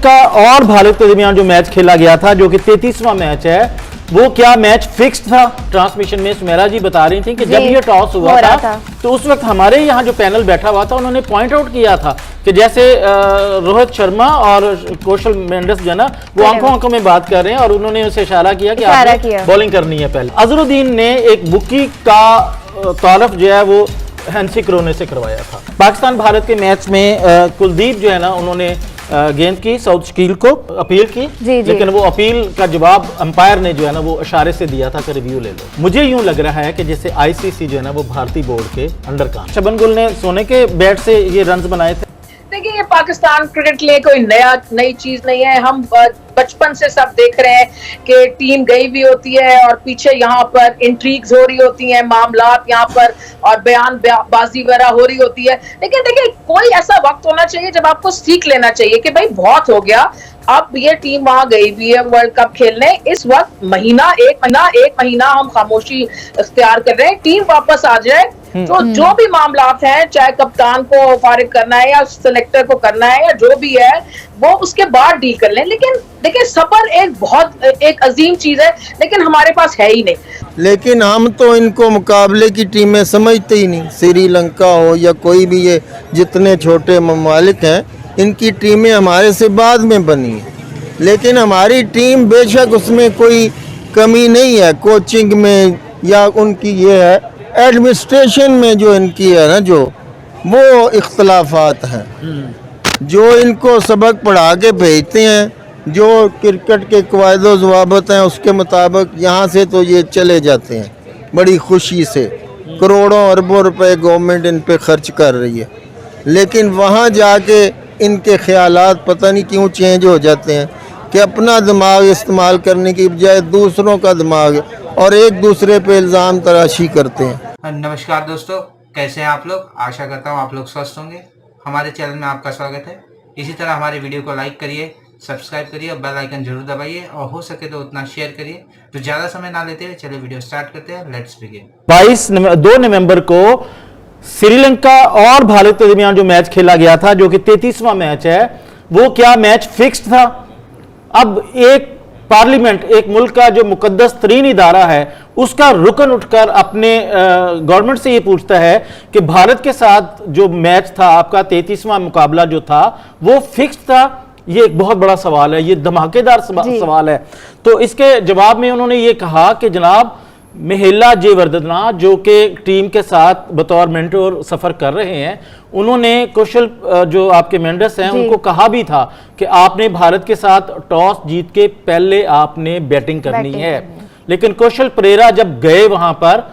श्रीलंका और भारत के दरमियान जो मैच खेला गया था, जो कि 33वां मैच है, वो क्या मैच फिक्स्ड था? ट्रांसमिशन में सुमेरा जी बता रही थी कि जब ये टॉस हुआ था तो उस वक्त हमारे यहाँ जो पैनल बैठा हुआ था उन्होंने पॉइंट आउट किया था कि जैसे रोहित शर्मा और कौशल मेंडिस जो है ना, वो आंखों में बात कर रहे हैं और उन्होंने उसे इशारा किया कि आपने बॉलिंग करनी है। पहले अजरुद्दीन ने एक बुकी का तारफ जो है वो हैंसी क्रोने से करवाया था। पाकिस्तान भारत के मैच में कुलदीप जो है ना, उन्होंने गेंद की साउथ शकील को अपील की, लेकिन वो अपील का जवाब अंपायर ने जो है ना वो इशारे से दिया था कि रिव्यू ले लो। मुझे यूं लग रहा है कि जैसे आईसीसी जो है ना वो भारतीय बोर्ड के अंडर काम। शबन गुल ने सोने के बैट से ये रन्स बनाए थे। देखिए, ये पाकिस्तान क्रिकेट के लिए कोई नई चीज नहीं है। हम बचपन से सब देख रहे हैं कि टीम गई भी होती है और पीछे यहाँ पर इंट्रीग्स हो रही होती हैं, मामलात यहाँ पर और बयानबाजी वगैरह हो रही होती है। लेकिन देखिए, कोई ऐसा वक्त होना चाहिए जब आपको सीख लेना चाहिए कि भाई बहुत हो गया, अब ये टीम वहां गई भी है वर्ल्ड कप खेलने। इस वक्त एक महीना हम खामोशी इख्तियार कर रहे हैं। टीम वापस आ जाए तो जो भी मामलात हैं, चाहे कप्तान को फारिग करना है या सिलेक्टर को करना है या जो भी है, वो उसके बाद डील कर लें। लेकिन देखिए, सबर एक अजीम चीज है, लेकिन हमारे पास है ही नहीं। लेकिन हम तो इनको मुकाबले की टीमें समझते ही नहीं। श्रीलंका हो या कोई भी, ये जितने छोटे ममालिक हैं, इनकी टीमें हमारे से बाद में बनी हैं। लेकिन हमारी टीम बेशक उसमें कोई कमी नहीं है, कोचिंग में या उनकी ये है एडमिनिस्ट्रेशन में जो इनकी है ना, जो वो इख्तलाफात हैं। जो इनको सबक पढ़ा के भेजते हैं, जो क्रिकेट के क़वायद ज़वाबित हैं उसके मुताबिक यहाँ से तो ये चले जाते हैं बड़ी खुशी से। करोड़ों अरबों रुपए गवर्नमेंट इन पे खर्च कर रही है, लेकिन वहाँ जाके इनके ख़यालात पता नहीं क्यों चेंज हो जाते हैं कि अपना दिमाग इस्तेमाल करने की बजाय दूसरों का दिमाग और एक दूसरे पे इल्ज़ाम तराशी करते हैं। नमस्कार दोस्तों, कैसे हैं आप लोग? आशा करता हूँ आप लोग स्वस्थ होंगे। हमारे चैनल में आपका स्वागत है। इसी तरह हमारे वीडियो को लाइक करिए, सब्सक्राइब करिए और बेल आइकन जरूर दबाइए और हो सके तो उतना शेयर करिए। तो ज़्यादा समय ना लेते हुए चलिए वीडियो स्टार्ट करते हैं। Let's begin. 2 नवंबर को श्रीलंका और भारत के दरमियान जो मैच खेला गया था, जो कि 33वां मैच है, वो क्या मैच फिक्स्ड था? अब एक पार्लियामेंट, एक मुल्क का जो मुकद्दस तरीन इदारा है, उसका रुकन उठकर अपने गवर्नमेंट से ये पूछता है कि भारत के साथ जो मैच था, आपका 33वां मुकाबला जो था, वो फिक्स्ड था। ये एक बहुत बड़ा सवाल है, ये धमाकेदार सवाल है। तो इसके जवाब में उन्होंने ये कहा कि जनाब महिला जयवर्धना, जो कि टीम के साथ बतौर मेंटोर सफर कर रहे हैं, उन्होंने कौशल जो आपके मेंडिस हैं उनको कहा भी था कि आपने भारत के साथ टॉस जीत के पहले आपने बैटिंग करनी है। लेकिन कौशल परेरा जब गए वहां पर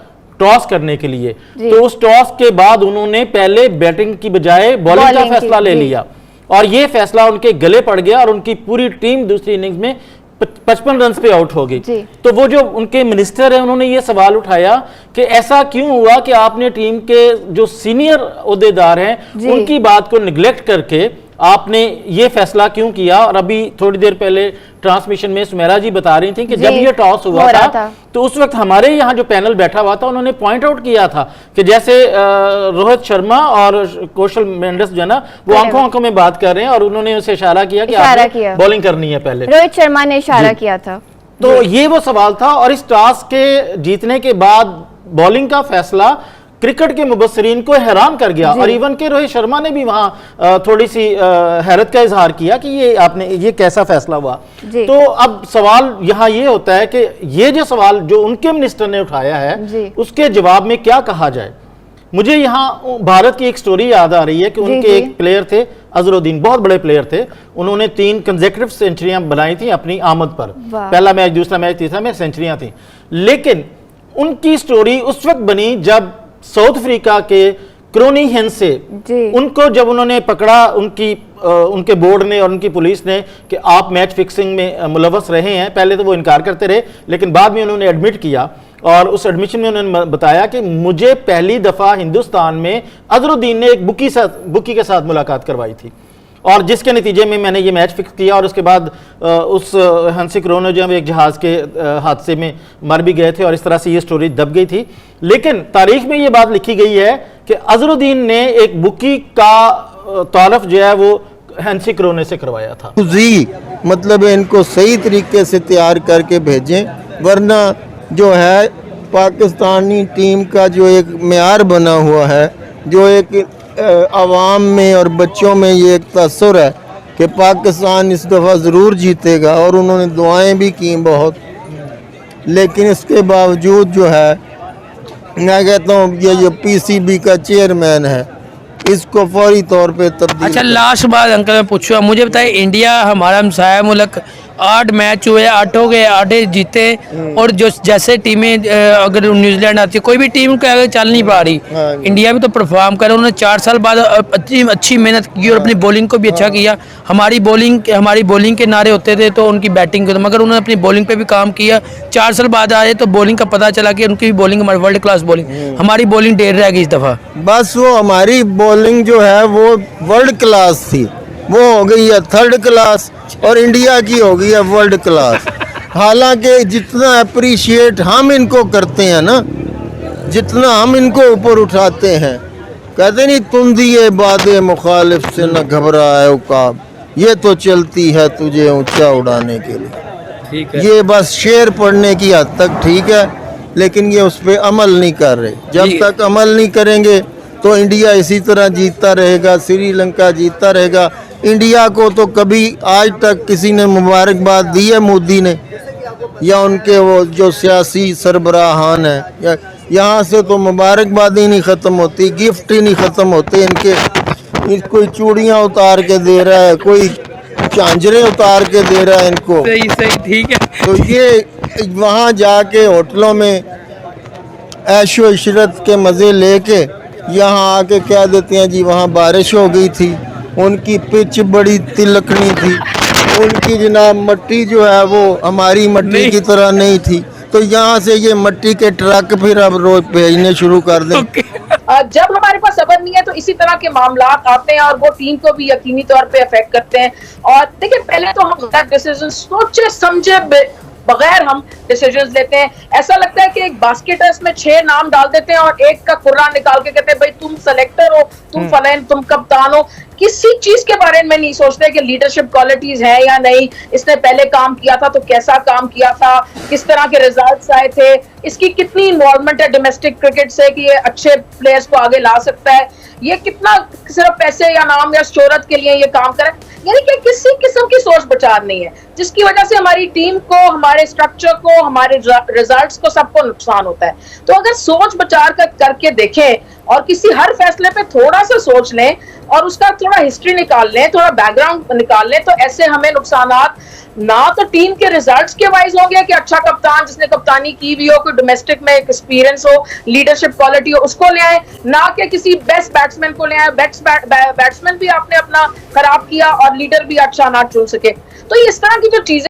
टॉस करने के लिए, तो उस टॉस के बाद उन्होंने पहले बैटिंग की बजाय बॉलिंग का फैसला ले लिया और ये फैसला उनके गले पड़ गया और उनकी पूरी टीम दूसरी इनिंग्स में 55 रन पे आउट हो गई। तो वो जो उनके मिनिस्टर हैं, उन्होंने ये सवाल उठाया कि ऐसा क्यों हुआ कि आपने टीम के जो सीनियर ओहदेदार हैं उनकी बात को निगलेक्ट करके आपने ये फैसला क्यों किया। और अभी थोड़ी देर पहले ट्रांसमिशन में सुमेरा जी बता रही थी कि जब ये टॉस हुआ था तो उस वक्त हमारे यहाँ जो पैनल बैठा हुआ था उन्होंने पॉइंट आउट किया था कि जैसे रोहित शर्मा और कौशल मेंडिस जो है ना, वो आंखों में बात कर रहे हैं और उन्होंने उसे इशारा किया कि आपने बॉलिंग करनी है। पहले रोहित शर्मा ने इशारा किया था। तो ये वो सवाल था। और इस टॉस के जीतने के बाद बॉलिंग का फैसला क्रिकेट के मुबस्सिरीन को हैरान कर गया और इवन के रोहित शर्मा ने भी वहां थोड़ी सी हैरत का इजहार किया कि ये कैसा फैसला हुआ। तो अब सवाल यहाँ ये होता है कि ये जो सवाल जो उनके मिनिस्टर ने उठाया है, उसके जवाब में क्या कहा जाए। मुझे यहाँ भारत की एक स्टोरी याद आ रही है कि उनके एक प्लेयर थे अजरुद्दीन, बहुत बड़े प्लेयर थे। उन्होंने 3 कंसेक्यूटिव सेंचुरियां बनाई थी अपनी आमद पर। पहला मैच, दूसरा मैच, तीसरा मैच सेंचुरियां थी। लेकिन उनकी स्टोरी उस वक्त बनी जब साउथ अफ्रीका के क्रोनी हेंसे, उनको जब उन्होंने पकड़ा उनके बोर्ड ने और उनकी पुलिस ने कि आप मैच फिक्सिंग में मुलव्वस रहे हैं। पहले तो वो इनकार करते रहे, लेकिन बाद में उन्होंने एडमिट किया और उस एडमिशन में उन्होंने बताया कि मुझे पहली दफा हिंदुस्तान में अजरुद्दीन ने एक बुकी के साथ मुलाकात करवाई थी और जिसके नतीजे में मैंने ये मैच फिक्स किया। और उसके बाद उस हंसी क्रोनो जो एक जहाज़ के हादसे में मर भी गए थे और इस तरह से ये स्टोरी दब गई थी। लेकिन तारीख में ये बात लिखी गई है कि अजरुद्दीन ने एक बुकी का तारफ जो है वो हैंसी क्रोने से करवाया था। जी मतलब इनको सही तरीके से तैयार करके भेजें, वरना जो है पाकिस्तानी टीम का जो एक मेयार बना हुआ है, जो एक आवाम में और बच्चों में ये एक तसर है कि पाकिस्तान इस दफ़ा ज़रूर जीतेगा, और उन्होंने दुआएं भी की बहुत, लेकिन इसके बावजूद जो है मैं कहता हूँ ये जो पीसीबी का चेयरमैन है इसको फौरी तौर पे तब्दील अच्छा, करें। लास्ट बात अंकल मैं पूछूंगा, मुझे बताइए, इंडिया हमारा हमसाया मुल्क 8 मैच हुए, 8 के 8 जीते, और जो जैसे टीमें अगर न्यूजीलैंड आती है, कोई भी टीम के आगे चल नहीं पा रही, हाँ। इंडिया भी तो परफॉर्म करे, उन्होंने 4 साल बाद अच्छी मेहनत की और अपनी बॉलिंग को भी अच्छा किया। हमारी बॉलिंग के नारे होते थे तो उनकी बैटिंग के, मगर उन्होंने अपनी बॉलिंग पे भी काम किया। 4 साल बाद आए तो बॉलिंग का पता चला कि उनकी बॉलिंग हमारी वर्ल्ड क्लास बॉलिंग, हमारी बॉलिंग ढेर रह गई इस दफ़ा। बस वो हमारी बॉलिंग जो है वो वर्ल्ड क्लास थी, वो हो गई है 3rd क्लास, और इंडिया की हो गई है वर्ल्ड क्लास। हालांकि जितना अप्रिशिएट हम इनको करते हैं ना, जितना हम इनको ऊपर उठाते हैं, कहते नहीं तुम दिए बादे मुखालिफ से न घबराए उकाब, ये तो चलती है तुझे ऊंचा उड़ाने के लिए। ठीक है, ये बस शेर पढ़ने की हद तक ठीक है, लेकिन ये उस पर अमल नहीं कर रहे। जब जी। तक अमल नहीं करेंगे तो इंडिया इसी तरह जीतता रहेगा, श्रीलंका जीतता रहेगा। इंडिया को तो कभी आज तक किसी ने मुबारकबाद दी है मोदी ने, या उनके वो जो सियासी सरबराहान है, या यहाँ से तो मुबारकबाद ही नहीं ख़त्म होती, गिफ्ट ही नहीं ख़त्म होते इनके। कोई चूड़ियाँ उतार के दे रहा है, कोई झांझरें उतार के दे रहा है इनको। सही सही, ठीक है। तो ये वहाँ जाके होटलों में ऐशो इशरत के मज़े लेके यहाँ आके कह देते हैं जी वहाँ बारिश हो गई थी, उनकी पिच बड़ी तिलकनी थी, उनकी जनाब मट्टी जो है वो हमारी मट्टी की तरह नहीं थी। तो यहाँ से ये मट्टी के ट्रक फिर अब रोज भेजने शुरू कर दें। जब हमारे पास सबर नहीं है तो इसी तरह के मामला आते हैं और वो टीम को भी यकीनी तौर पे अफेक्ट करते हैं। और देखिए, पहले तो हम डिसीजन सोचे समझे बगैर हम डिसीजंस लेते हैं। ऐसा लगता है कि एक बास्केटर्स में 6 नाम डाल देते हैं और एक का कुर्रा निकाल के कहते हैं भाई तुम सेलेक्टर हो, तुम फलान, तुम कप्तान हो। किसी चीज के बारे में नहीं सोचते कि लीडरशिप क्वालिटीज है या नहीं, इसने पहले काम किया था तो कैसा काम किया था, किस तरह के रिजल्ट्स आए थे, इसकी कितनी इन्वॉल्वमेंट है डोमेस्टिक क्रिकेट से कि ये अच्छे प्लेयर्स को आगे ला सकता है, ये कितना सिर्फ पैसे या नाम या शोहरत के लिए ये काम करे। यानी कि किसी किस्म की सोच विचार नहीं है, जिसकी वजह से हमारी टीम को, हमारे स्ट्रक्चर को, हमारे रिजल्ट्स को, सबको नुकसान होता है। तो अगर सोच विचार करके देखें और किसी हर फैसले पे थोड़ा सा सोच लें और उसका थोड़ा हिस्ट्री निकाल लें, थोड़ा बैकग्राउंड निकाल लें, तो ऐसे हमें नुकसानात ना तो टीम के रिजल्ट्स के वाइज होंगे कि अच्छा कप्तान जिसने कप्तानी की भी हो, कोई डोमेस्टिक में एक्सपीरियंस हो, लीडरशिप क्वालिटी हो, उसको ले आए, ना कि किसी बेस्ट बैट्समैन को ले आए। बैट्समैन भी आपने अपना खराब किया और लीडर भी अच्छा ना चुन सके। तो इस तरह की जो चीजें